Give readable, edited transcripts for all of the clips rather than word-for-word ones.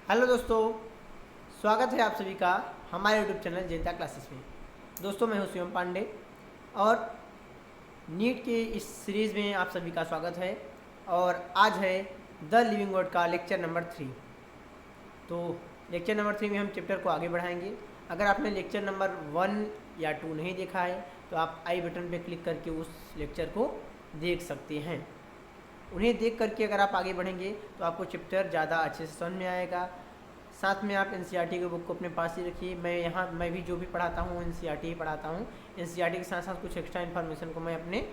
Hello दोस्तों, स्वागत है आप सभी का हमारे यूट्यूब चैनल जनता क्लासेस में। दोस्तों, मैं हूं शिवम पांडे और नीट के इस सीरीज़ में आप सभी का स्वागत है। और आज है द लिविंग वर्ड का लेक्चर नंबर 3। तो लेक्चर नंबर 3 में हम चैप्टर को आगे बढ़ाएंगे। अगर आपने लेक्चर नंबर 1 या 2 नहीं देखा है तो आप आई बटन पर क्लिक करके उस लेक्चर को देख सकते हैं। उन्हें देख करके अगर आप आगे बढ़ेंगे तो आपको चैप्टर ज़्यादा अच्छे से समझ में आएगा। साथ में आप एनसीईआरटी की बुक को अपने पास ही रखिए। मैं भी जो भी पढ़ाता हूँ एनसीईआरटी ही पढ़ाता हूँ। एनसीईआरटी के साथ साथ कुछ एक्स्ट्रा इन्फॉर्मेशन को मैं अपने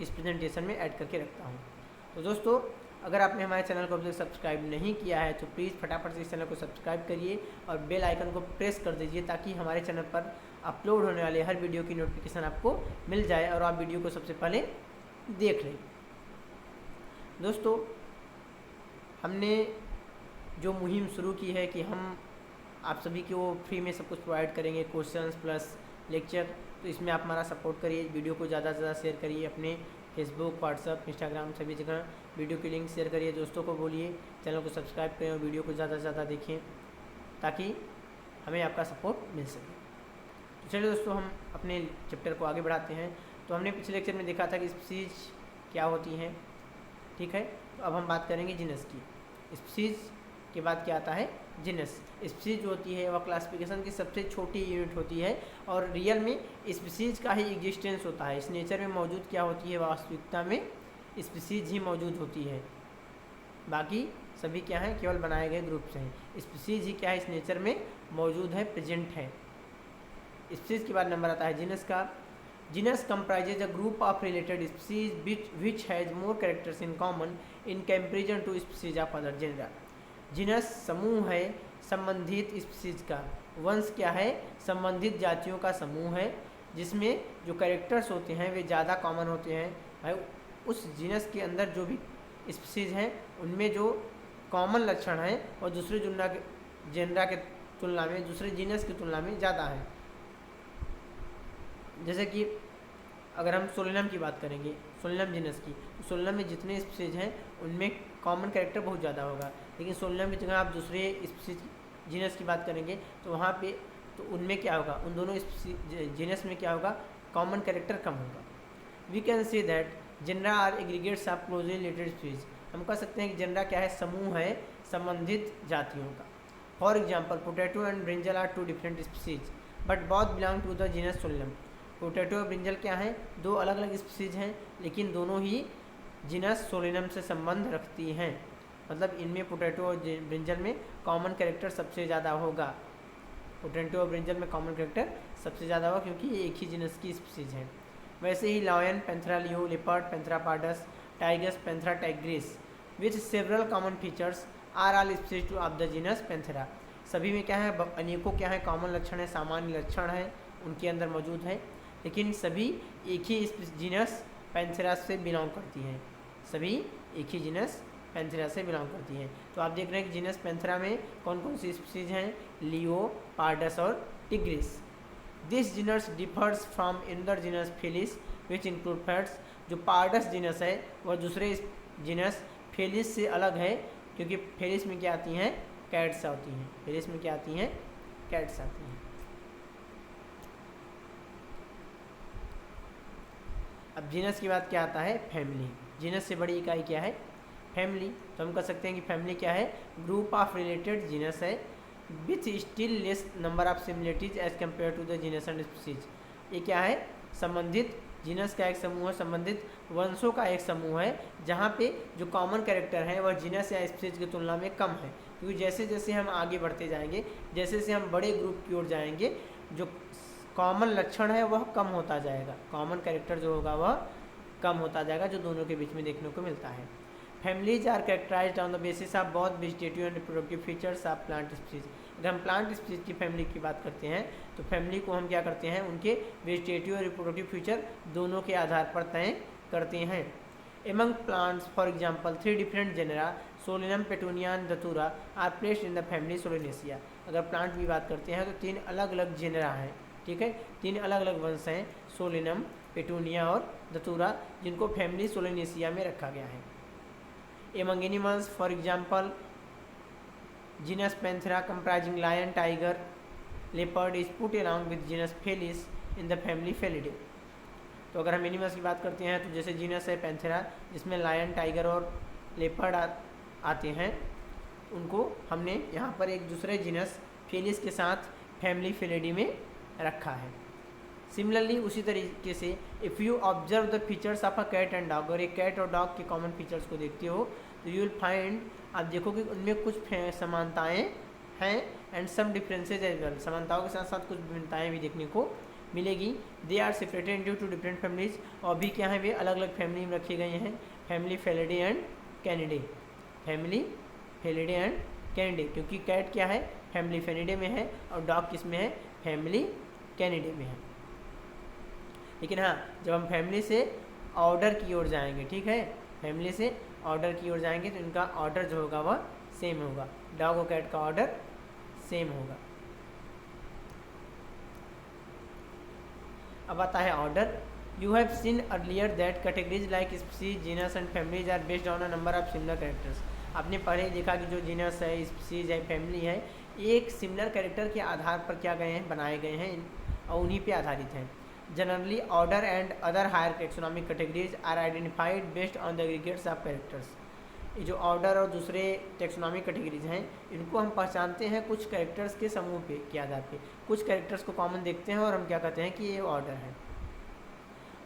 इस प्रेजेंटेशन में ऐड करके रखता हूँ। तो दोस्तों, अगर आपने हमारे चैनल को अभी तक सब्सक्राइब नहीं किया है तो प्लीज़ फटाफट से इस चैनल को सब्सक्राइब करिए और बेल आइकन को प्रेस कर दीजिए ताकि हमारे चैनल पर अपलोड होने वाले हर वीडियो की नोटिफिकेशन आपको मिल जाए और आप वीडियो को सबसे पहले देख लें। दोस्तों, हमने जो मुहिम शुरू की है कि हम आप सभी को फ्री में सब कुछ प्रोवाइड करेंगे, क्वेश्चंस प्लस लेक्चर। तो इसमें आप हमारा सपोर्ट करिए, वीडियो को ज़्यादा से ज़्यादा शेयर करिए, अपने फेसबुक, व्हाट्सअप, इंस्टाग्राम सभी जगह वीडियो की लिंक शेयर करिए। दोस्तों को बोलिए चैनल को सब्सक्राइब करें और वीडियो को ज़्यादा से ज़्यादा देखें ताकि हमें आपका सपोर्ट मिल सके। तो चलिए दोस्तों, हम अपने चैप्टर को आगे बढ़ाते हैं। तो हमने पिछले लेक्चर में देखा था कि स्पीसीज क्या होती हैं, ठीक है। तो अब हम बात करेंगे जीनस की। स्पीसीज के बाद क्या आता है जीनस। स्पीसीज जो होती है वह क्लासिफिकेशन की सबसे छोटी यूनिट होती है और रियल में स्पीसीज का ही एग्जिस्टेंस होता है। इस नेचर में मौजूद क्या होती है, वास्तविकता में स्पीसीज ही मौजूद होती है। बाकी सभी क्या हैं, केवल बनाए गए ग्रुप्स हैं। स्पीसीज ही क्या है, इस नेचर में मौजूद है, प्रेजेंट है। स्पीसीज के बाद नंबर आता है जीनस का। Genus comprises a group of related species which has more characters in common in comparison to species of other genera। Genus समूह है संबंधित स्पीसीज का। वंश क्या है, संबंधित जातियों का समूह है जिसमें जो कैरेक्टर्स होते हैं वे ज़्यादा कॉमन होते हैं। भाई, उस जीनस के अंदर जो भी स्पीसीज हैं उनमें जो कॉमन लक्षण हैं और दूसरे जेनरा के तुलना में, दूसरे जीनस की तुलना में ज़्यादा है। जैसे कि अगर हम सोलेनम की बात करेंगे, सोलेनम जीनस की, तो सोलेनम में जितने स्पीसीज हैं उनमें कॉमन कैरेक्टर बहुत ज़्यादा होगा। लेकिन सोलेनम की जगह आप दूसरे स्पीसीज जीनस की बात करेंगे तो वहाँ पे तो उनमें क्या होगा, उन दोनों जीनस में क्या होगा, कॉमन कैरेक्टर कम होगा। We can say that genera are aggregates of closely related species. हम कह सकते हैं कि जेनरा क्या है, समूह है संबंधित जातियों का। For example, potato and brinjal are two different species but both belong to the genus Solanum. Potato और ब्रिंजल क्या हैं, दो अलग अलग स्पीसीज हैं लेकिन दोनों ही जीनस सोलेनम से संबंध रखती हैं। मतलब इनमें पोटैटो और ब्रिंजल में कॉमन कैरेक्टर सबसे ज़्यादा होगा। पोटैटो और ब्रिंजल में कॉमन कैरेक्टर सबसे ज़्यादा होगा क्योंकि ये एक ही जीनस की स्पीसीज हैं। वैसे ही lion, Panthera leo, leopard, Panthera pardus, tigers, Panthera tigris with several common features are all species two of the genus Panthera. सभी में क्या है, अनेकों क्या है, कॉमन लक्षण है, सामान्य लक्षण है उनके अंदर मौजूद है, लेकिन सभी एक ही जीनस पैंथेरा से बिलोंग करती हैं। सभी एक ही जीनस पैंथेरा से बिलोंग करती हैं। तो आप देख रहे हैं कि जीनस पैंथेरा में कौन कौन सी स्पीसीज हैं, लियो, पार्डस और tigris. This genus differs from another genus Felis which include cats. जो पार्डस जीनस है वह दूसरे जीनस फेलिस से अलग है क्योंकि फेलिस में क्या आती हैं, कैट्स आती हैं। फेलिस में क्या आती हैं, कैट्स आती हैं। अब जीनस की बात क्या आता है, फैमिली। जीनस से बड़ी इकाई क्या है, फैमिली। तो हम कह सकते हैं कि फैमिली क्या है, ग्रुप ऑफ रिलेटेड जीनस है with still less number of similarities as compare to the genus and species. ये क्या है, संबंधित जीनस का एक समूह है, संबंधित वंशों का एक समूह है जहाँ पे जो कॉमन कैरेक्टर है वह जीनस या स्पीसीज की तुलना में कम है। क्योंकि जैसे जैसे हम आगे बढ़ते जाएंगे, जैसे जैसे हम बड़े ग्रुप की ओर जाएंगे, जो कॉमन लक्षण है वह कम होता जाएगा, कॉमन कैरेक्टर जो होगा वह कम होता जाएगा, जो दोनों के बीच में देखने को मिलता है। Families are characterized on the basis of both vegetative and reproductive features of plant species. अगर हम प्लांट स्पीसीज की फैमिली की बात करते हैं तो फैमिली को हम क्या करते हैं, उनके वेजिटेटिव और रिप्रोडक्टिव फीचर दोनों के आधार पर तय करते हैं। Among plants for example 3 different genera Solanum, Petunia and Datura are placed in the family Solanaceae. अगर प्लांट की बात करते हैं तो 3 अलग अलग जेनरा हैं, ठीक है, 3 अलग अलग वंश हैं, सोलेनम, पेटूनिया और धतूरा, जिनको फैमिली सोलेनेसिया में रखा गया है। Among animals for example genus Panthera comprising lion, tiger, leopard is put along with genus Felis in the family Felidae. तो अगर हम एनिमल्स की बात करते हैं तो जैसे जीनस है पैंथेरा, जिसमें लायन, टाइगर और लेपर्ड आते हैं, उनको हमने यहाँ पर एक दूसरे जीनस फेलिस के साथ फैमिली फेलिडी में रखा है। सिमिलरली उसी तरीके से if you observe the features of a cat and dog, और एक कैट और डॉग के कॉमन फीचर्स को देखते हो तो यू विल फाइंड, आप देखोगे उनमें कुछ समानताएं हैं and some differences as well, समानताओं के साथ साथ कुछ भिन्नताएं भी देखने को मिलेगी। They are separated into two different families, और भी क्या है वे अलग अलग फैमिली में रखे गए हैं, family Felidae and Canidae, family Felidae and Canidae, क्योंकि कैट क्या है फैमिली फेलिडे में है और डॉग किस में है फैमिली कैनिडे में है। लेकिन हाँ, जब हम फैमिली से ऑर्डर की ओर जाएंगे, ठीक है, फैमिली से ऑर्डर की ओर जाएंगे तो इनका ऑर्डर जो होगा वह सेम होगा, डॉग और कैट का ऑर्डर सेम होगा। अब आता है order. You have seen earlier that categories like species, genus and families are based on a number of similar characters. आपने पहले ही देखा कि जो जीनस है, स्पीसीज है, फैमिली है, एक सिमिलर कैरेक्टर के आधार पर क्या गए हैं, बनाए गए हैं और उन्हीं पे आधारित हैं। Generally order and other higher taxonomic categories are identified based on the aggregates of characters. ये जो ऑर्डर और दूसरे टेक्सोनॉमिक कैटेगरीज हैं, इनको हम पहचानते हैं कुछ कैरेक्टर्स के समूह पे के आधार पे, कुछ कैरेक्टर्स को कॉमन देखते हैं और हम क्या कहते हैं कि ये ऑर्डर है।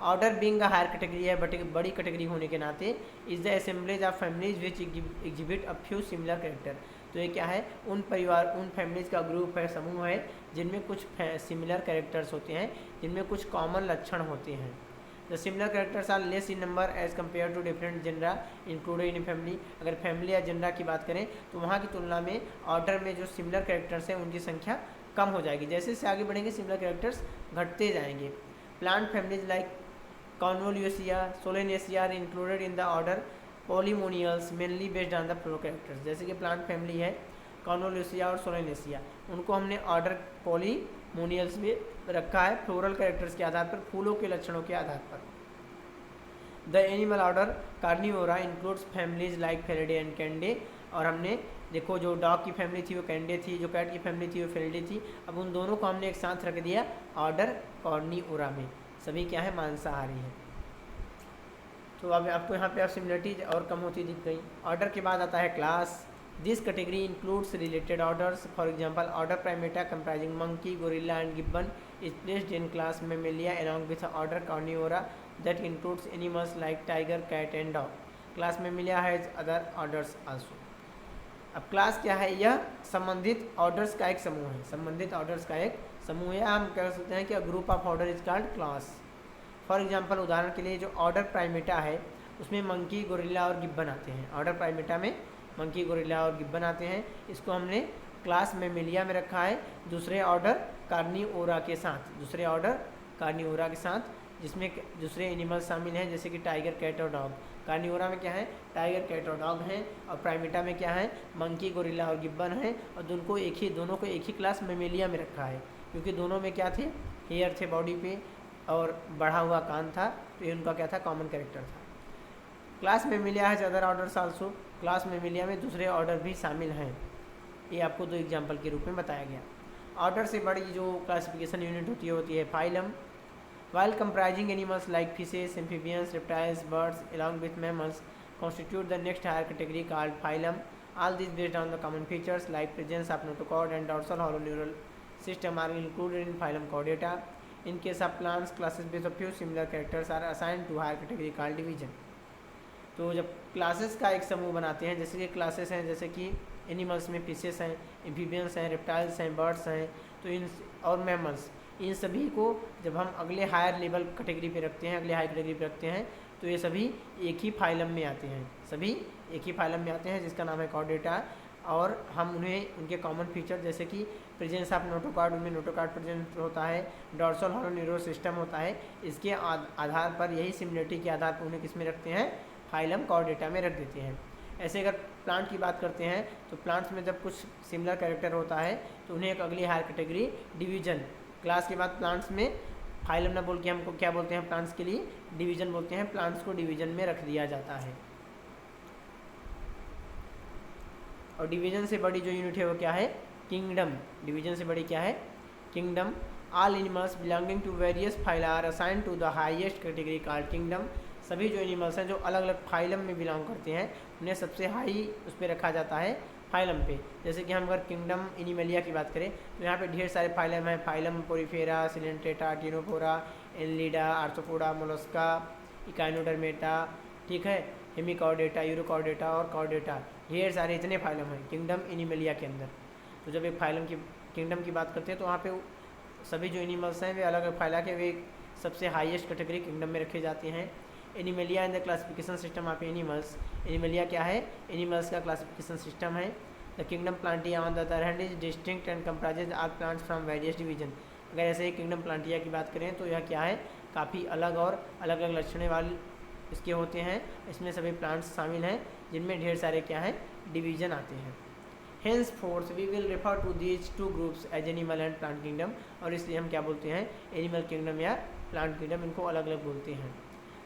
Order being a higher category है बट एक बड़ी कैटेगरी होने के नाते is the assemblage of families which exhibit a few similar character. तो ये क्या है, उन परिवार, उन फैमिलीज का ग्रुप है, समूह है, जिनमें कुछ सिमिलर कैरेक्टर्स होते हैं, जिनमें कुछ कॉमन लक्षण होते हैं। The similar characters are less in number as compare to different genera included in family. अगर फैमिली या जेंडरा की बात करें तो वहाँ की तुलना में ऑर्डर में जो सिमिलर कैरेक्टर्स हैं उनकी संख्या कम हो जाएगी। जैसे जैसे आगे बढ़ेंगे सिमिलर कैरेक्टर्स घटते जाएंगे। Plant families like Convolvulaceae, Solanaceae are included in the order Polemoniales mainly based on the floral characters. जैसे कि प्लांट फैमिली है कॉन्वोल्यूसिया और सोलेनेसिया, उनको हमने ऑर्डर पॉलीमोनियल्स में रखा है फ्लोरल कैरेक्टर्स के आधार पर, फूलों के लक्षणों के आधार पर। The animal order Carnivora includes families like Felidae and Canidae. और हमने देखो जो डॉग की फैमिली थी वो कैनिडे थी, जो कैट की फैमिली थी वो फेलिडे थी। अब उन दोनों को हमने एक साथ रख दिया ऑर्डर कार्निवोरा में, सभी क्या है मांसाहारी हैं। तो अब आपको यहाँ पे अब सिमिलरिटी और कम होती दिख गई। ऑर्डर के बाद आता है class. This category includes related orders, for example order Primata comprising monkey, gorilla and Gibbon is placed in class Mammalia along with order Carnivora that includes animals like tiger, cat and dog. Class Mammalia has other orders also. अब class क्या है, यह संबंधित orders का एक समूह है, संबंधित ऑर्डर्स का एक समूह है। हम कह सकते हैं कि group of order is called class. For example उदाहरण के लिए जो ऑर्डर प्राइमेटा है उसमें मंकी, गोरिल्ला और गिब्बन आते हैं। ऑर्डर प्राइमेटा में मंकी, गोरिल्ला और गिब्बन आते हैं, इसको हमने क्लास मेमिलिया में रखा है दूसरे ऑर्डर कार्निवोरा के साथ, दूसरे ऑर्डर कार्निवोरा के साथ, जिसमें दूसरे एनिमल शामिल हैं जैसे कि टाइगर, कैट और डॉग। कार्निवोरा में क्या है, टाइगर, कैट और डॉग हैं, और प्राइमेटा में क्या है, मंकी, गोरिल्ला और गिब्बन हैं। और दोनों को एक ही क्लास मेमिलिया में रखा है क्योंकि दोनों में क्या थे, हेयर थे बॉडी पे और बढ़ा हुआ कान था, तो ये उनका क्या था, कॉमन कैरेक्टर था। क्लास मेमिलिया है other orders also. Class Mammalia में दूसरे ऑर्डर भी शामिल हैं, ये आपको दो एग्जाम्पल के रूप में बताया गया। ऑर्डर से बड़ी जो क्लासिफिकेशन यूनिट होती है phylum. While comprising animals like fishes, amphibians, reptiles, birds along with mammals constitute the next higher category called phylum. All these based on the common features like presence of notochord and dorsal hollow neural system are included in phylum Chordata. In case of plants, classes with a few similar characters are assigned to higher category called division. तो जब classes का एक समूह बनाते हैं, जैसे कि classes हैं जैसे कि एनिमल्स में फिशेस हैं, एम्फीबियंस हैं, रेप्टाइल्स हैं, बर्ड्स हैं, तो इन और मैमल्स, इन सभी को जब हम अगले हायर लेवल कैटेगरी पे रखते हैं, अगले हाई कैटेगरी पे रखते हैं, तो ये सभी एक ही फाइलम में आते हैं, सभी एक ही फाइलम में आते हैं जिसका नाम है कॉर्डेटा। और हम उन्हें उनके कॉमन फीचर जैसे कि प्रेजेंस ऑफ नोटोकॉर्ड, उनमें नोटोकॉर्ड प्रेजेंट होता है, डॉर्सल हॉलो न्यूरल सिस्टम होता है, इसके आधार पर, यही सिमिलरिटी के आधार पर उन्हें किस में रखते हैं, फाइलम कॉर्डेटा में रख देते हैं। ऐसे अगर प्लांट की बात करते हैं तो प्लांट्स में जब कुछ सिमिलर कैरेक्टर होता है तो उन्हें एक अगली हायर कैटेगरी डिवीजन, क्लास के बाद प्लांट्स में फाइलम ना बोल के हमको क्या बोलते हैं, प्लांट्स के लिए डिवीजन बोलते हैं, प्लांट्स को डिवीजन में रख दिया जाता है। और डिवीजन से बड़ी जो यूनिट है वो क्या है, किंगडम। डिवीजन से बड़ी क्या है, kingdom. All animals belonging to various phyla are assign to the highest category called kingdom. सभी जो एनिमल्स हैं जो अलग अलग फाइलम में बिलोंग करते हैं उन्हें सबसे हाई उस पर रखा जाता है, फाइलम पे। जैसे कि हम अगर किंगडम एनिमलिया की बात करें तो यहाँ पे ढेर सारे फाइलम हैं, phylum Porifera, Coelenterata, Ctenophora, Annelida, arthropoda, Mollusca, Echinodermata, ठीक है, हेमिकॉर्डेटा, यूरोकॉर्डेटा और कॉर्डेटा, ढेर सारे इतने फाइलम हैं किंगडम एनिमलिया के अंदर। तो जब एक फाइलम की किंगडम की बात करते हैं तो वहाँ पे सभी जो एनिमल्स हैं वे अलग अलग फाइला के वे सबसे हाईएस्ट कैटेगरी किंगडम में रखे जाते हैं। Animalia in the classification system of animals. Animalia क्या है, एनिमल्स का क्लासिफिकेशन सिस्टम है। The kingdom Plantae on the other hand is distinct and comprises all plants from various division. अगर ऐसे ही किंगडम प्लांटिया की बात करें तो यह क्या है, काफ़ी अलग और अलग अलग लक्षणों वाले इसके होते हैं। इसमें सभी प्लांट्स शामिल हैं जिनमें ढेर सारे क्या हैं, डिवीजन आते हैं। Henceforth we will refer to these two groups as animal and plant kingdom। और इसलिए हम क्या बोलते हैं, एनिमल किंगडम या प्लांट किंगडम, इनको अलग अलग बोलते हैं।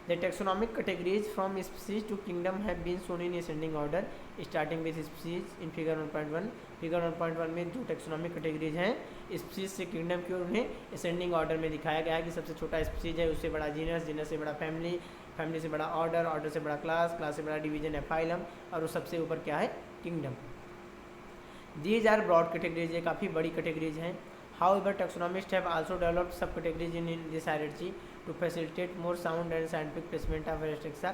The taxonomic categories from species to kingdom have been shown in ascending order starting with species in figure 1.1। Figure 1.1 में जो टैक्सोनॉमिक कैटेगरीज हैं स्पीसीज से किंगडम की, और उन्हें असेंडिंग ऑर्डर में दिखाया गया है कि सबसे छोटा स्पीसीज है, उससे बड़ा जीनस, जीनस से बड़ा फैमिली, फैमिली से बड़ा ऑर्डर, ऑर्डर से बड़ा क्लास, क्लास से बड़ा डिवीजन है फाइलम, और वो सबसे ऊपर क्या है, kingdom. These are broad categories, ये काफ़ी बड़ी कैटेगरीज हैं। However, taxonomists have also developed subcategories in this hierarchy to facilitate more sound and scientific placement of various taxa।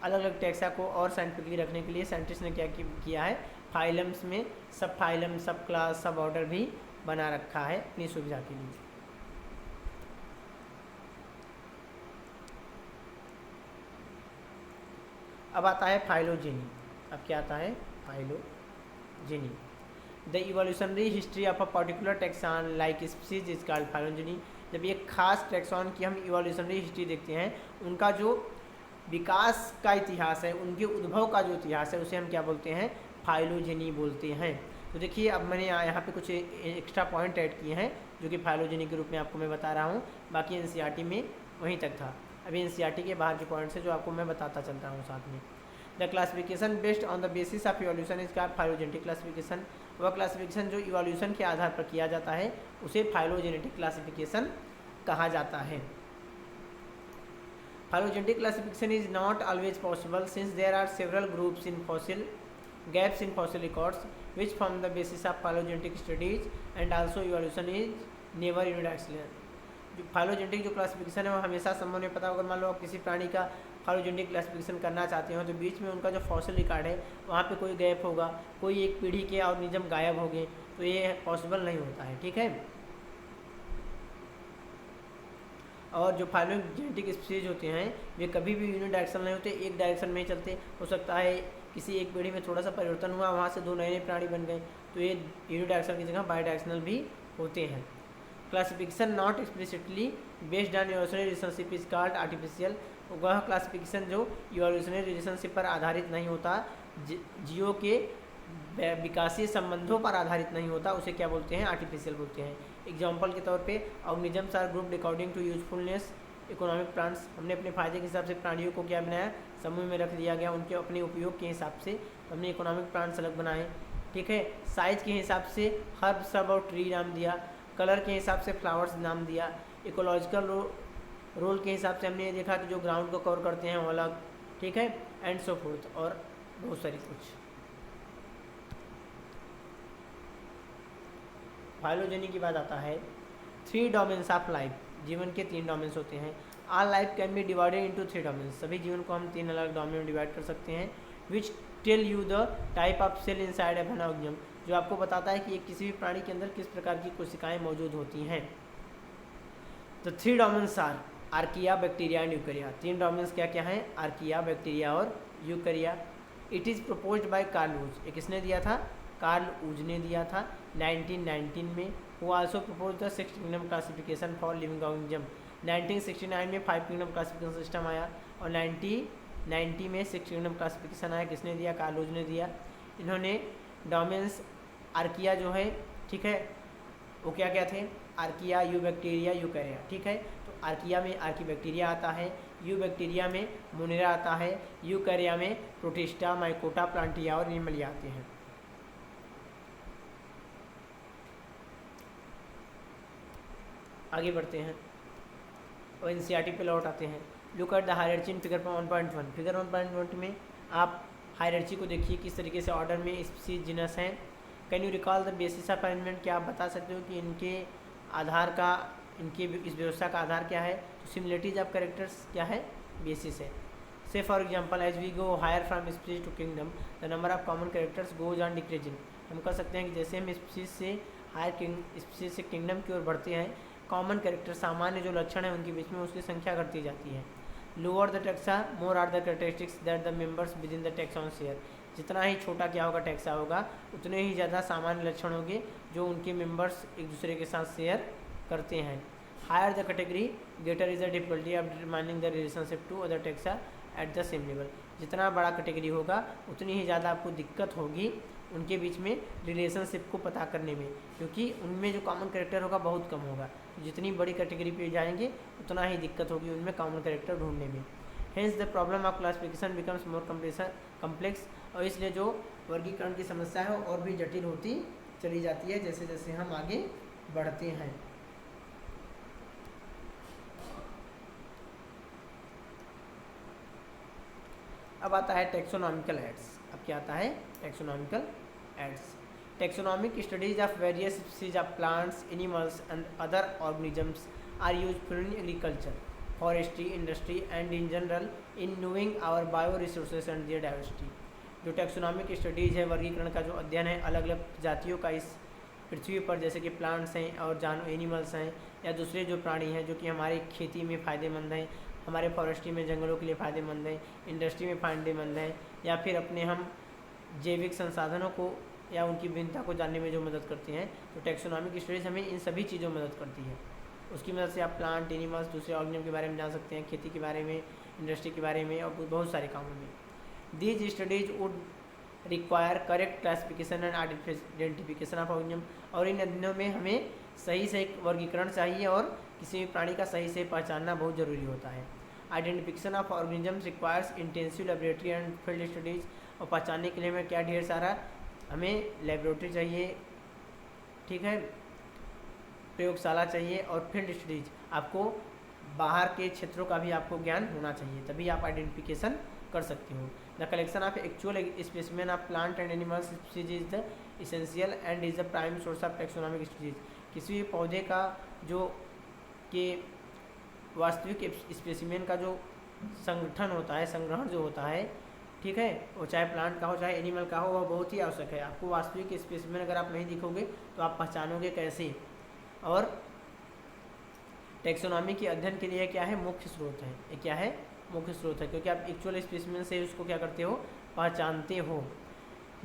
अलग अलग टैक्सा को और साइंटिफिकली रखने के लिए साइंटिस्ट ने क्या किया है, फाइलम्स में सब फाइलम, सब क्लास, सब ऑर्डर भी बना रखा है अपनी सुविधा के लिए। अब आता है फाइलोजेनी। अब क्या आता है, phylogeny. The evolutionary history of a particular taxon like species is called phylogeny. जब एक खास टैक्सॉन की हम इवोल्यूशनरी हिस्ट्री देखते हैं, उनका जो विकास का इतिहास है, उनके उद्भव का जो इतिहास है, उसे हम क्या बोलते हैं, फाइलोजेनी बोलते हैं। तो देखिए अब मैंने यहाँ पे कुछ एक्स्ट्रा पॉइंट ऐड किए हैं जो कि फाइलोजेनी के रूप में आपको मैं बता रहा हूँ। बाकी एनसीईआरटी में वहीं तक था, अभी एनसीईआरटी के बाहर के पॉइंट्स है जो आपको मैं बताता चलता हूँ साथ में। The classification based on the basis of evolution is called phylogenetic classification. वह क्लासिफिकेशन जो इवोल्यूशन के आधार पर किया जाता है उसे फाइलोजेनेटिक क्लासिफिकेशन कहा जाता है। Phylogenetic classification is not always possible since there are several groups in fossil gaps in fossil records which form the basis of phylogenetic studies and also evolution is never unidirectional। जो phylogenetic जो classification है वो हमेशा संभव नहीं पता। अगर मान लो आप किसी प्राणी का फाइलोजेनेटिक क्लासिफिकेशन करना चाहते हो तो बीच में उनका जो फॉसिल रिकॉर्ड है वहाँ पे कोई गैप होगा, कोई एक पीढ़ी के ऑर्गेनिज्म गायब हो गए, तो ये पॉसिबल नहीं होता है, ठीक है। और जो फाइलोजेनेटिक स्पीसीज होते हैं वे कभी भी यूनिडायरेक्शनल नहीं होते, एक डायरेक्शन में ही चलते। हो सकता है किसी एक पीढ़ी में थोड़ा सा परिवर्तन हुआ, वहाँ से दो नए नए प्राणी बन गए, तो ये यूनिडायरेक्शनल की जगह बाईडायरेक्शनल भी होते हैं। Classification not explicitly based on evolutionary relationship is called artificial. वह क्लासिफिकेशन जो इवोल्यूशनरी रिलेशनशिप पर आधारित नहीं होता, जीवों के विकासीय संबंधों पर आधारित नहीं होता, उसे क्या बोलते हैं, आर्टिफिशियल बोलते हैं। एग्जाम्पल के तौर पे organisms are grouped according to usefulness economic plants. हमने अपने फायदे के हिसाब से प्राणियों को क्या बनाया, समूह में रख दिया गया, उनके अपने उपयोग के हिसाब से हमने इकोनॉमिक प्लांट्स अलग बनाए, ठीक है। साइज के हिसाब से हर्ब, सब और ट्री नाम दिया, कलर के हिसाब से फ्लावर्स नाम दिया, इकोलॉजिकल रोल के हिसाब से हमने देखा कि जो ग्राउंड को कवर करते हैं वो अलग, ठीक है, एंड सो फोर्थ, और बहुत सारी कुछ। फाइलोजेनी की बात आता है 3 डोमेन्स ऑफ लाइफ। जीवन के 3 डोमेन्स होते हैं। All life can be divided into 3 domains. सभी जीवन को हम 3 अलग डोमेन में डिवाइड कर सकते हैं। Which tell you the type of cell inside an organism, जो आपको बताता है कि एक किसी भी प्राणी के अंदर किस प्रकार की कोशिकाएं मौजूद होती हैं। तो 3 domains are Archaea, Bacteria and Eukarya. 3 domains क्या क्या हैं, आर्किया, बैक्टीरिया और Eukarya. It is proposed by Carl Woese. ये किसने दिया था, कार्ल वुज ने दिया था 1919 में। वो also propose the 6 kingdom classification for living organism. 1969 में 5 किंगडम क्लासिफिकेशन सिस्टम आया और 1990 में 6 किंगडम क्लासिफिकेशन आया। किसने दिया, कार्ल वुज ने दिया। इन्होंने डोमेन्स आर्किया जो है, ठीक है, वो क्या क्या थे, आर्किया, यू बैक्टीरिया, यूकैरिया, ठीक है। तो आर्किया में आर्की बैक्टीरिया आता है, यू बैक्टीरिया में मोनेरा आता है, यूकैरिया में प्रोटिस्टा, माइकोटा, प्लांटिया और एनिमलिया आते हैं। आगे बढ़ते हैं और एनसीईआरटी पे लौट आते हैं। Look at the hierarchy in figure 1.1। Figure 1.1 में आप हायरार्ची को देखिए किस तरीके से ऑर्डर में स्पीसीज जीनस हैं। Can you recall the basis of arrangement, क्या आप बता सकते हो कि इनके आधार का, इनके इस व्यवस्था का आधार क्या है? तो सिमिलरिटीज ऑफ कैरेक्टर्स क्या है? बेसिस है। Say for example as we go higher from species to kingdom the number of common characters goes on decreasing. हम कह सकते हैं कि जैसे हम स्पीसीज से हायर स्पीसीज से किंगडम की ओर बढ़ते हैं, कॉमन कैरेक्टर सामान्य जो लक्षण है उनके बीच में उसकी संख्या घटती जाती है। Lower the taxa more are the characteristics that the members within the taxon share. जितना ही छोटा क्या होगा टैक्सा होगा, उतने ही ज़्यादा सामान्य लक्षण होंगे जो उनके मेंबर्स एक दूसरे के साथ शेयर करते हैं। Higher the category greater is the difficulty of determining the relationship to other taxa at the same level. जितना बड़ा कैटेगरी होगा उतनी ही ज़्यादा आपको दिक्कत होगी उनके बीच में रिलेशनशिप को पता करने में, क्योंकि उनमें जो कॉमन कैरेक्टर होगा बहुत कम होगा। जितनी बड़ी कैटेगरी पे जाएंगे उतना ही दिक्कत होगी उनमें कॉमन कैरेक्टर ढूंढने में। Hence the problem of classification becomes more complex. और इसलिए जो वर्गीकरण की समस्या है और भी जटिल होती चली जाती है जैसे जैसे हम आगे बढ़ते हैं। अब आता है टैक्सोनॉमिकल एड्स। अब क्या आता है? Taxonomical aids. Taxonomic studies of various species of plants, animals and other organisms are useful in agriculture, forestry, industry and in general in knowing our bioresources and their diversity. जो taxonomic studies है, वर्गीकरण का जो अध्ययन है अलग अलग जातियों का इस पृथ्वी पर, जैसे कि प्लांट्स हैं और एनिमल्स हैं या दूसरे जो प्राणी हैं जो कि हमारी खेती में फ़ायदेमंद हैं, हमारे फॉरेस्ट्री में जंगलों के लिए फ़ायदेमंद हैं, इंडस्ट्री में फ़ायदेमंद हैं, या फिर अपने हम जैविक संसाधनों को या उनकी विभिन्नता को जानने में जो मदद करती हैं। तो टैक्सोनॉमिक स्टडीज़ हमें इन सभी चीज़ों में मदद करती है। उसकी मदद से आप प्लांट, एनिमल्स, दूसरे ऑर्गेनिज्म के बारे में जान सकते हैं, खेती के बारे में, इंडस्ट्री के बारे में और बहुत सारे कामों में। These studies would require correct classification and identification of organism. और इन अध्ययनों में हमें सही से वर्गीकरण चाहिए और किसी भी प्राणी का सही से पहचानना बहुत ज़रूरी होता है। Identification of organisms requires intensive laboratory and field studies. और पहचानने के लिए हमें क्या ढेर सारा हमें लेबोरेटरी चाहिए, ठीक है, प्रयोगशाला चाहिए और फील्ड स्टडीज, आपको बाहर के क्षेत्रों का भी आपको ज्ञान होना चाहिए, तभी आप आइडेंटिफिकेशन कर सकते हो। The collection of actual specimen of plant and animals species is the essential and is the prime source of taxonomic studies. किसी भी पौधे का जो कि वास्तविक स्पेसिमेन का जो संगठन होता है, संग्रहण जो होता है, ठीक है, वो चाहे प्लांट का हो चाहे एनिमल का हो, वह बहुत ही आवश्यक है। आपको वास्तविक स्पेसिमेन अगर आप नहीं दिखोगे तो आप पहचानोगे कैसे? और टैक्सोनॉमी के अध्ययन के लिए क्या है? मुख्य स्रोत है। ये क्या है? मुख्य स्रोत है, क्योंकि आप एक्चुअल स्पेसिमेन से उसको क्या करते हो? पहचानते हो।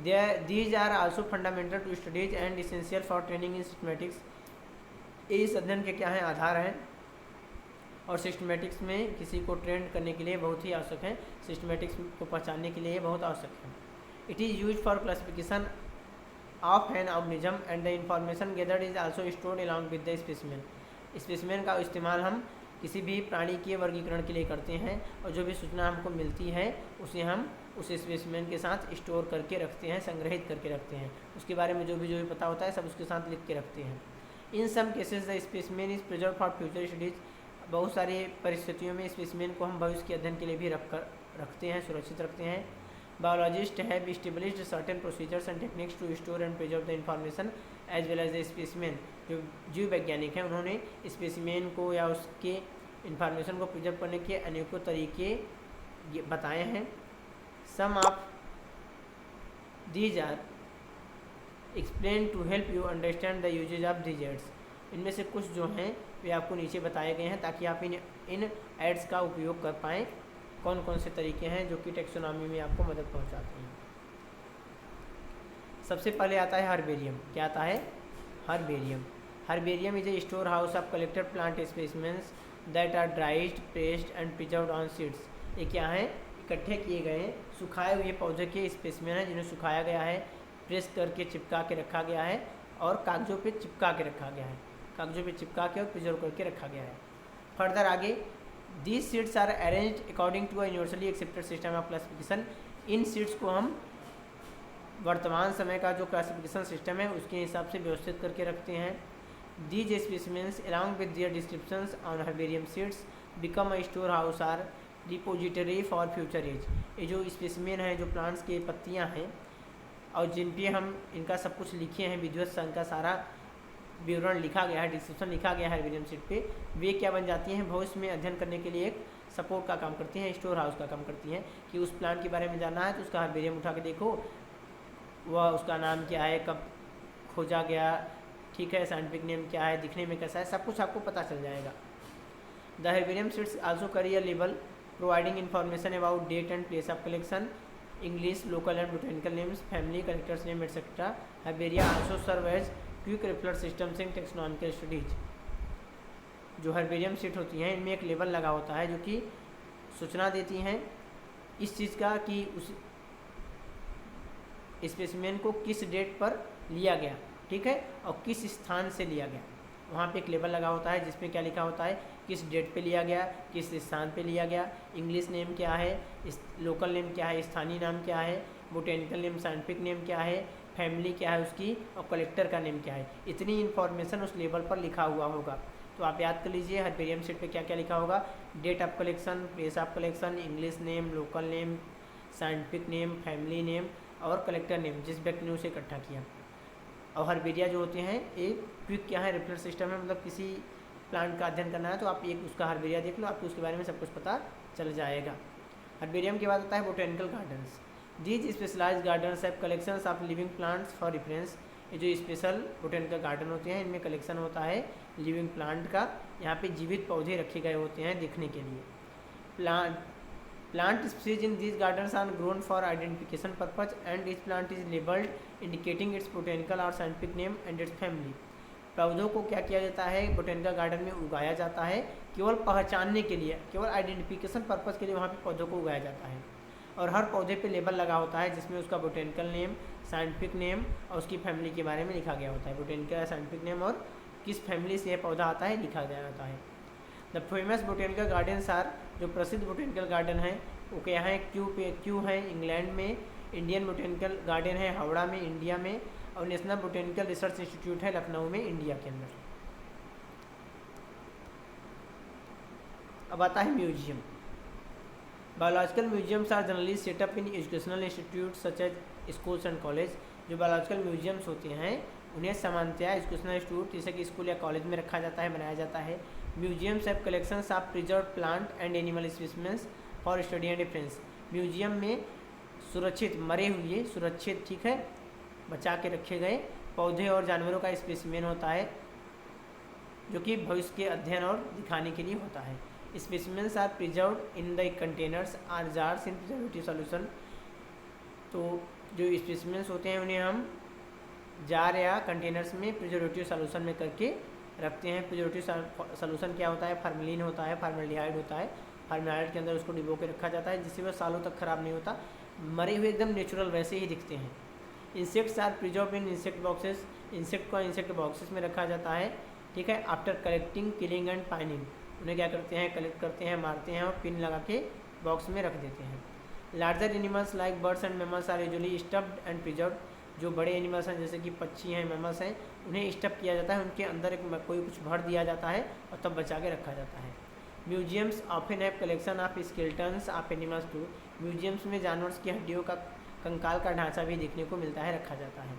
These are also fundamental to studies and essential for training in systematics. इस अध्ययन के क्या है? आधार हैं और सिस्टमेटिक्स में किसी को ट्रेंड करने के लिए बहुत ही आवश्यक है, सिस्टमेटिक्स को पहचानने के लिए बहुत आवश्यक है। It is use for classification of an organism and the information gathered is also stored along with the specimen. Specimen का इस्तेमाल हम किसी भी प्राणी के वर्गीकरण के लिए करते हैं और जो भी सूचना हमको मिलती है उसे हम उस स्पेसिमेन के साथ स्टोर करके रखते हैं, संग्रहित करके रखते हैं। उसके बारे में जो भी पता होता है सब उसके साथ लिख के रखते हैं। In some cases the specimen is preserve for future studies. बहुत सारी परिस्थितियों में स्पेसिमेन को हम भविष्य के अध्ययन के लिए भी रखते हैं, सुरक्षित रखते हैं। Biologist have established certain procedures and techniques to store and preserve the information as well as the specimen. जो जीव वैज्ञानिक हैं उन्होंने स्पेसिमेन को या उसके इंफॉर्मेशन को प्रिजर्व करने के अनेकों तरीके बताए हैं। Some of these are explain to help you understand the uses of these aids. इनमें से कुछ जो हैं वे आपको नीचे बताए गए हैं ताकि आप इन एड्स का उपयोग कर पाएँ। कौन कौन से तरीके हैं जो कि टैक्सोनॉमी में आपको मदद पहुंचाते हैं। सबसे पहले आता है हर्बेरियम। क्या आता है? Herbarium. Herbarium is a storehouse of collected plant specimens that are dried, pressed and preserved on sheets. ये क्या है? इकट्ठे किए गए सुखाए हुए पौधे के स्पेसिमेन हैं जिन्हें सुखाया गया है, प्रेस करके चिपका के रखा गया है और कागजों पे चिपका के रखा गया है, कागजों पे चिपका के और प्रिजर्व करके रखा गया है। फर्दर आगे, these sheets are arranged according to a universally accepted system of classification. इन सीड्स को हम वर्तमान समय का जो क्लासिफिकेशन सिस्टम है उसके हिसाब से व्यवस्थित करके रखते हैं। These specimens, along with their descriptions on herbarium sheets, become a storehouse or repository for future age. ये जो स्पेसिमेन है, जो प्लांट्स के पत्तियां हैं और जिन पे हम इनका सब कुछ लिखे हैं, विधिवत का सारा विवरण लिखा गया है, डिस्क्रिप्शन लिखा गया है हेर्बेरियम शीट पे, वे क्या बन जाती हैं, भविष्य में अध्ययन करने के लिए एक सपोर्ट का काम करती हैं, स्टोर हाउस का काम करती हैं कि उस प्लांट के बारे में जानना है तो उसका हेर्बेरियम उठा के देखो, वह उसका नाम क्या है, कब खोजा गया, ठीक है, साइंटिफिक नेम क्या है, दिखने में कैसा है, सब कुछ आपको पता चल जाएगा। The herbarium sheets also carry a label providing information about date and place of collection, English, local and botanical names, family, collector's name etcetera. Herbaria also serve as quick referral systems in taxonomical studies. जो herbarium sheet होती हैं इनमें एक label लगा होता है जो कि सूचना देती हैं इस चीज़ का कि उस स्पेसिमेन को किस डेट पर लिया गया, ठीक है, और किस स्थान से लिया गया। वहाँ पे एक लेबल लगा होता है जिसमें क्या लिखा होता है, किस डेट पे लिया गया, किस स्थान पे लिया गया, इंग्लिश नेम क्या है, लोकल नेम क्या है, स्थानीय नाम क्या है, बोटेनिकल नेम, साइंटिफिक नेम क्या है, फैमिली क्या है उसकी, और कलेक्टर का नेम क्या है। इतनी इन्फॉर्मेशन उस लेबल पर लिखा हुआ होगा। तो आप याद कर लीजिए हेर्बेरियम शीट पे क्या क्या लिखा होगा, date of collection, place of collection, English name, local name, scientific name, family name और कलेक्टर नेम, जिस व्यक्ति ने उसे इकट्ठा किया। और हेर्बेरिया जो होते हैं एक क्विक क्या है रेफरल सिस्टम है, मतलब किसी प्लांट का अध्ययन करना है तो आप एक उसका हेर्बेरिया देख लो, आपको उसके बारे में सब कुछ पता चल जाएगा। हेर्बेरियम के बाद आता है botanical gardens. These specialized gardens have collections of living plants for reference. ये जो स्पेशल बोटेनिकल गार्डन होते हैं इनमें कलेक्शन होता है लिविंग प्लांट का, यहाँ पे जीवित पौधे रखे गए होते हैं देखने के लिए। Plant species in these gardens are grown for identification purpose and each plant is labeled indicating its botanical or scientific name and its family. पौधों को क्या किया जाता है, बोटेनिकल गार्डन में उगाया जाता है केवल पहचानने के लिए, केवल आइडेंटिफिकेशन पर्पज़ के लिए वहाँ पे पौधों को उगाया जाता है। और हर पौधे पे लेबल लगा होता है जिसमें उसका बोटेनिकल नेम, साइंटिफिक नेम और उसकी फैमिली के बारे में लिखा गया होता है। बोटेनिकल साइंटिफिक नेम और किस फैमिली से यह पौधा आता है लिखा गया होता है। The famous botanical gardens are, जो प्रसिद्ध बोटेनिकल गार्डन है वो क्या है, क्यू है इंग्लैंड में, इंडियन बोटेनिकल गार्डन है हावड़ा में इंडिया में, और नेशनल बोटेनिकल रिसर्च इंस्टीट्यूट है लखनऊ में इंडिया के अंदर। अब आता है museum. Biological museums are generally set up in educational institute such as schools and college. जो बायोलॉजिकल म्यूजियम्स होते हैं उन्हें सामान्यतः एजुकेशनल इंस्टीट्यूट जैसे कि स्कूल या कॉलेज में रखा जाता है, बनाया जाता है। Museums have collections of preserve plant and animal specimens for study and reference. Museum में सुरक्षित, मरे हुए, सुरक्षित, ठीक है, बचा के रखे गए पौधे और जानवरों का स्पेसिमेन होता है जो कि भविष्य के अध्ययन और दिखाने के लिए होता है। Specimens are preserved in the containers or jars in preservative solution. तो जो स्पेसिमेंस होते हैं उन्हें हम जार या कंटेनर्स में प्रिजर्वेटिव सॉल्यूशन में करके रखते हैं। प्रिजर्वेटिव सॉल्यूशन क्या होता है, फार्मेलिन होता है, फार्मेल्डिहाइड होता है। फार्मेल्डिहाइड के अंदर उसको डिबो के रखा जाता है जिससे वह सालों तक खराब नहीं होता, मरे हुए एकदम नेचुरल वैसे ही दिखते हैं। Insects are preserved in insect boxes. Insect को इंसेक्ट बॉक्सेस में रखा जाता है, ठीक है। After collecting, killing and pinning, उन्हें क्या करते हैं, कलेक्ट करते हैं, मारते हैं और पिन लगा के बॉक्स में रख देते हैं। Larger animals like birds and mammals are usually stuffed and preserved. जो बड़े एनिमल्स हैं जैसे कि पक्षी हैं, मैमल्स हैं, उन्हें स्टफ किया जाता है, उनके अंदर एक कोई कुछ भर दिया जाता है और तब बचा के रखा जाता है। Museums often have collection of skeletons of animals too. Museums में जानवरों की हड्डियों का, कंकाल का ढांचा भी देखने को मिलता है, रखा जाता है।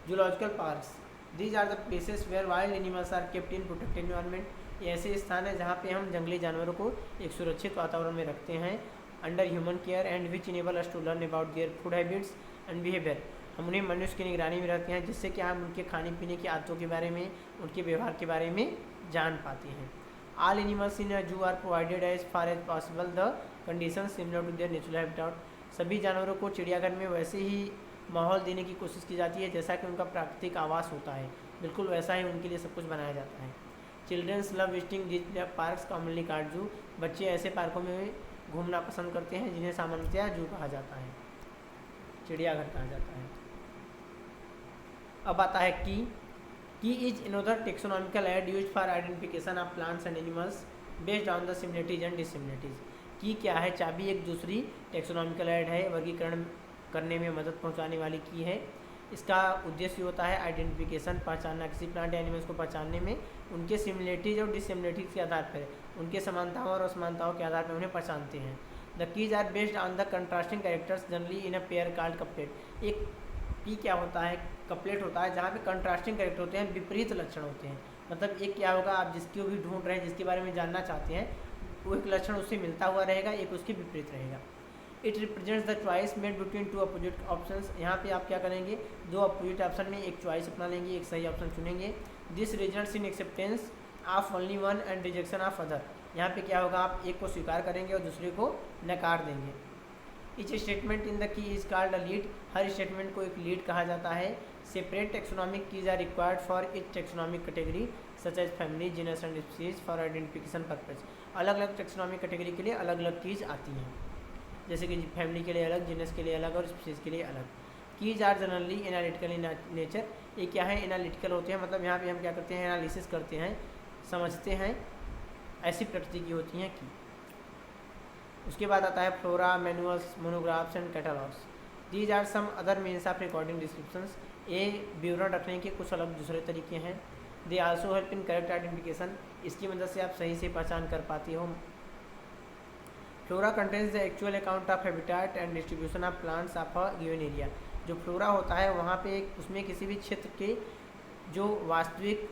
Zoological parks, these are the places where wild animals are kept in protected environment. ये ऐसे स्थान है जहाँ पे हम जंगली जानवरों को एक सुरक्षित वातावरण में रखते हैं under human care and which enable us to learn about their food habits and behaviour. हम उन्हें मनुष्य की निगरानी में रखते हैं जिससे कि हम उनके खाने पीने की आदतों के बारे में, उनके व्यवहार के बारे में जान पाते हैं। All animals in a zoo are provided as far as possible the condition similar to their natural habitat. सभी जानवरों को चिड़ियाघर में वैसे ही माहौल देने की कोशिश की जाती है जैसा कि उनका प्राकृतिक आवास होता है, बिल्कुल वैसा ही उनके लिए सब कुछ बनाया जाता है। Childrens love visiting this parks commonly called zoo. बच्चे ऐसे पार्कों में घूमना पसंद करते हैं जिन्हें सामान्यतया जू कहा जाता है, चिड़ियाघर कहा जाता है। अब आता है की is another taxonomical add used for identification of plants and animals based on the similarities and dissimilarities. की क्या है, चाबी एक दूसरी टेक्सोनॉमिकल ऐड है, वर्गीकरण करने में मदद पहुंचाने वाली की है इसका उद्देश्य होता है आइडेंटिफिकेशन, पहचानना, किसी प्लांट या एनिमल्स को पहचानने में उनके सिमिलरिटीज और डिसिमिलरिटीज के आधार पर, उनके समानताओं और असमानताओं के आधार पर उन्हें पहचानते हैं। The keys are based on the contrasting characters generally in a pair called couplet. एक की क्या होता है, कपलेट होता है जहाँ पे कंट्रास्टिंग कैरेक्टर होते हैं, विपरीत लक्षण होते हैं। मतलब एक क्या होगा, आप जिसको भी ढूंढ रहे हैं, जिसके बारे में जानना चाहते हैं, वो एक लक्षण उससे मिलता हुआ रहेगा, एक उसके विपरीत रहेगा। It represents the choice made between two opposite options. यहाँ पे आप क्या करेंगे, दो अपोजिट ऑप्शन में एक चॉइस अपना लेंगे, एक सही ऑप्शन चुनेंगे। This results in acceptance of only one and rejection of other. यहाँ पे क्या होगा, आप एक को स्वीकार करेंगे और दूसरे को नकार देंगे। Each statement in the key is called a lead. हर स्टेटमेंट को एक लीड कहा जाता है। Separate taxonomic keys are required for each taxonomic category such as family, genus and species for identification purpose. अलग अलग टेक्सोनॉमिक कैटेगरी के लिए अलग अलग कीज आती हैं, जैसे कि फैमिली के लिए अलग, जीनस के लिए अलग और स्पीसीज के लिए अलग। Keys are generally analytical in nature. ये क्या है, एनालिटिकल होते हैं, मतलब यहाँ पे हम क्या करते हैं, एनालिसिस करते हैं, समझते हैं, ऐसी प्रकृति की होती हैं की। उसके बाद आता है flora, manuals, monographs and catalogues. These are some other means of recording descriptions. ये विवरण रखने के कुछ अलग दूसरे तरीके हैं। They also help in correct identification. इसकी मदद से आप सही से पहचान कर पाते हो। Flora contains the actual account of habitat and distribution of plants of a given area. जो फ्लोरा होता है वहाँ पे उसमें किसी भी क्षेत्र के जो वास्तविक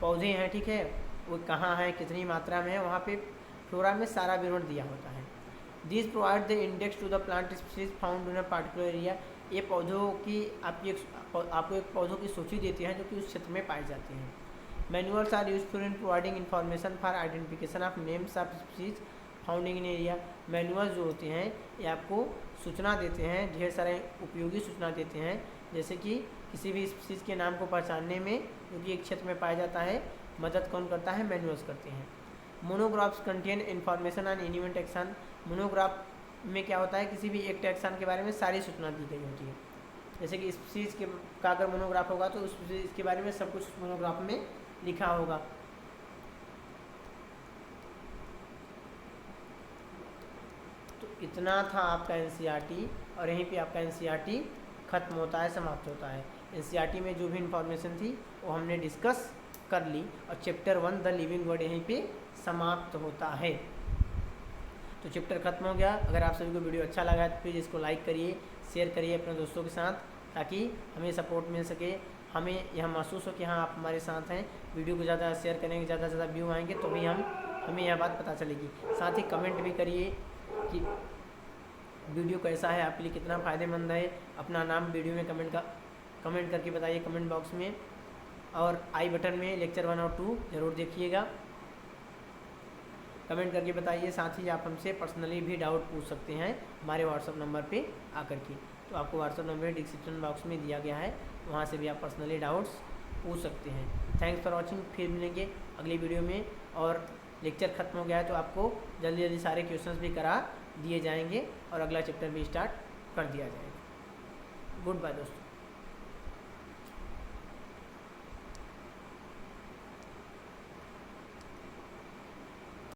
पौधे हैं, ठीक है, वो कहाँ हैं, कितनी मात्रा में है, वहाँ पे फ्लोरा में सारा विवरण दिया होता है। This provide the index to the plant species found in a particular area. ये पौधों की आपको एक पौधों की सूची देती है जो कि उस क्षेत्र में पाए जाते हैं। Manuals are useful in providing information for identification of names of species founding in area. Manual जो होते हैं ये आपको सूचना देते हैं, ढेर सारे उपयोगी सूचना देते हैं, जैसे कि किसी भी स्पीसीज के नाम को पहचानने में, जो कि एक क्षेत्र में पाया जाता है, मदद कौन करता है, मैनुअल्स करते हैं। Monographs contain information on any one taxon. Monograph में क्या होता है, किसी भी एक टैक्सन के बारे में सारी सूचना दी गई होती है। जैसे कि स्पीसीज के का अगर मोनोग्राफ होगा तो उस इसके बारे में सब कुछ मोनोग्राफ में लिखा होगा। तो इतना था आपका एनसीईआरटी, और यहीं पे आपका एनसीईआरटी खत्म होता है, समाप्त होता है। एनसीईआरटी में जो भी इंफॉर्मेशन थी वो हमने डिस्कस कर ली, और चैप्टर 1 द लिविंग वर्ड यहीं पे समाप्त होता है। तो चैप्टर खत्म हो गया। अगर आप सभी को वीडियो अच्छा लगा तो प्लीज़ इसको लाइक करिए, शेयर करिए अपने दोस्तों के साथ, ताकि हमें सपोर्ट मिल सके, हमें यह महसूस हो कि हाँ आप हमारे साथ हैं। वीडियो को ज़्यादा शेयर करेंगे, ज़्यादा से ज़्यादा व्यू आएंगे तो भी हमें यह बात पता चलेगी। साथ ही कमेंट भी करिए कि वीडियो कैसा है, आपके लिए कितना फ़ायदेमंद है। अपना नाम वीडियो में कमेंट करके बताइए कमेंट बॉक्स में, और आई बटन में लेक्चर 1 और 2 ज़रूर देखिएगा, कमेंट करके बताइए। साथ ही आप हमसे पर्सनली भी डाउट पूछ सकते हैं हमारे व्हाट्सअप नंबर पे आकर के। तो आपको व्हाट्सअप नंबर डिस्क्रिप्शन बॉक्स में दिया गया है, वहाँ से भी आप पर्सनली डाउट्स पूछ सकते हैं। Thanks for watching. फिर मिलेंगे अगली वीडियो में, और लेक्चर खत्म हो गया है तो आपको जल्दी जल्दी सारे क्वेश्चंस भी करा दिए जाएंगे और अगला चैप्टर भी स्टार्ट कर दिया जाएगा। गुड बाय दोस्तों।